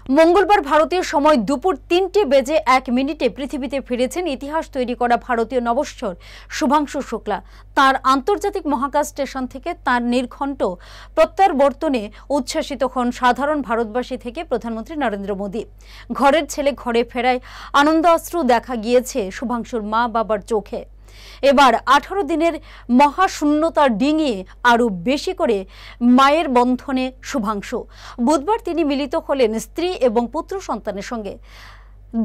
মঙ্গলবার ভারতীয় সময় দুপুর 3:01 পৃথিবীতে ফিরেছেন ইতিহাস তৈরি করা ভারতীয় নভশ্চর শুভাংশু শুক্লা। তার আন্তর্জাতিক মহাকাশ স্টেশন থেকে তার নির্ঘণ্ট প্রত্যাবর্তনে উচ্ছ্বাসিত হন সাধারণ ভারতবাসী থেকে প্রধানমন্ত্রী নরেন্দ্র মোদী। ঘরের ছেলে ঘরে ফেরায় আনন্দাশ্রু দেখা গিয়েছে শুভাংশুর মা বাবার চোখে। এবার 18 দিনের মহাশূন্যতা ডিঙিয়ে আরও বেশি করে মায়ের বন্ধনে শুভাংশু। বুধবার তিনি মিলিত হলেন স্ত্রী এবং পুত্র সন্তানের সঙ্গে।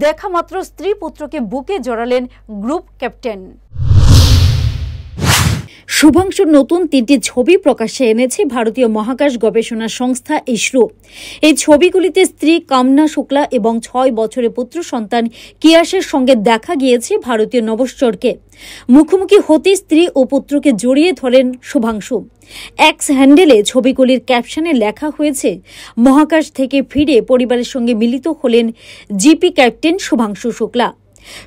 দেখা মাত্র স্ত্রী পুত্রকে বুকে জড়ালেন গ্রুপ ক্যাপ্টেন। শুভাংশুর নতুন 3টি ছবি প্রকাশ্যে এনেছে ভারতীয় মহাকাশ গবেষণা সংস্থা ইসরো। এই ছবিগুলিতে স্ত্রী কামনা শুক্লা এবং 6 বছরের পুত্র সন্তান কিয়াসের সঙ্গে দেখা গিয়েছে ভারতীয় নভশ্চরকে। মুখোমুখি হতে স্ত্রী ও পুত্রকে জড়িয়ে ধরেন শুভাংশু। এক্স হ্যান্ডেলে ছবিগুলির ক্যাপশনে লেখা হয়েছে, মহাকাশ থেকে ফিরে পরিবারের সঙ্গে মিলিত হলেন জিপি ক্যাপ্টেন শুভাংশু শুক্লা।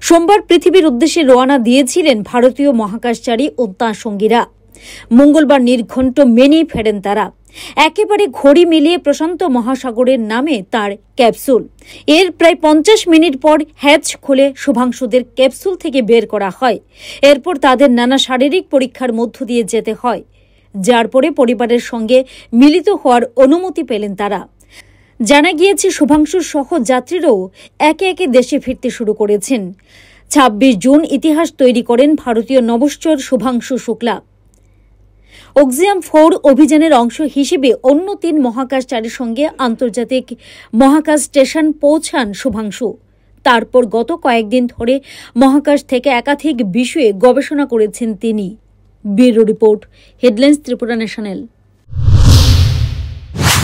সোমবার পৃথিবীর উদ্দেশ্যে রওনা দিয়েছিলেন ভারতীয় মহাকাশচারী ও তাঁর সঙ্গীরা। মঙ্গলবার নির্ঘণ্ট মেনে ফেরেন তারা। একেবারে ঘড়ি মিলিয়ে প্রশান্ত মহাসাগরের নামে তার ক্যাপসুল। এর প্রায় 50 মিনিট পর হ্যাচ খুলে শুভাংশুদের ক্যাপসুল থেকে বের করা হয়। এরপর তাদের নানা শারীরিক পরীক্ষার মধ্য দিয়ে যেতে হয়, যার পরে পরিবারের সঙ্গে মিলিত হওয়ার অনুমতি পেলেন তারা। জানা গিয়েছে শুভাংশুর সহ যাত্রীরাও একে একে দেশে ফিরতে শুরু করেছেন। 26 জুন ইতিহাস তৈরি করেন ভারতীয় নভশ্চর শুভাংশু শুক্লা। অক্সিয়াম 4 অভিযানের অংশ হিসেবে অন্য 3 মহাকাশচারীর সঙ্গে আন্তর্জাতিক মহাকাশ স্টেশন পৌঁছান শুভাংশু। তারপর গত কয়েকদিন ধরে মহাকাশ থেকে একাধিক বিষয়ে গবেষণা করেছেন তিনি। Bureau report, headlines Tripura national.